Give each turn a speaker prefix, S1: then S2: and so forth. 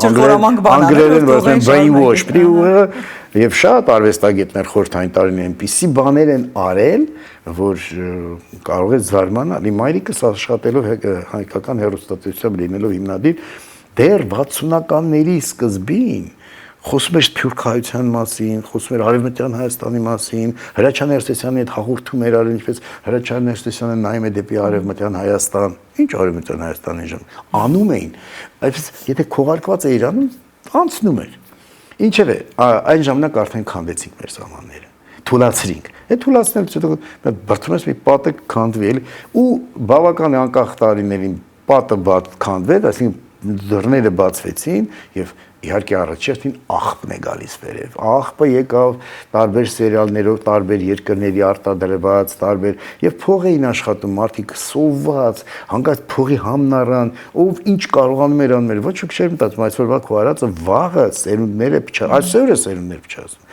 S1: անգլերեն ասեն brainwash, եւ շատ արվեստագետներ խորհրդային տարիներին այնպիսի բաներ են արել, որ կարող է զարմանալ։ Իմ մայրիկս աշխատելով հայկական հեռուստատեսությամբ լինելով հիմնադիր, դեռ 60-ականների սկզբին խոսում էր Սփյուռքահայության մասին, խոսում էր Արևմտյան Հայաստանի մասին, Հրաչյա Ներսեսյանի հետ հաղորդում էր արել, ինչպես Հրաչյա Ներսեսյանը նայում է դեպի Արևմտյան Հայաստան, ինչ Արևմտյան Հայաստանի ժամ, անում էին, այսպես եթե քողարկված է Իրանում, անցնում էր։ Ինչևէ, այն ժամանակ արդեն քանդեցինք մեր սահմանները, թուլացրինք։ Այդ թուլացնելուց հետո բրդում ես մի պատը քանդվի էլի ու բավական անկախ տարիներին պատը բաց քանդվեց, այսինքն դռները բացվեցին եւ իհարկե առաջին աղբն է գալիս վերև։ Աղբը եկավ տարբեր սերիալներով, տարբեր երկրների արտադրված, տարբեր եւ փող էին աշխատում, մարդիկ սոված, հանկարծ փողի համնարան, ով ինչ կարողանում էր անում էր, ոչ ոք չէր մտածում այսօրվա քո արածը վաղը սերունդները փչա, այսօր է սերունդներ փչացնում։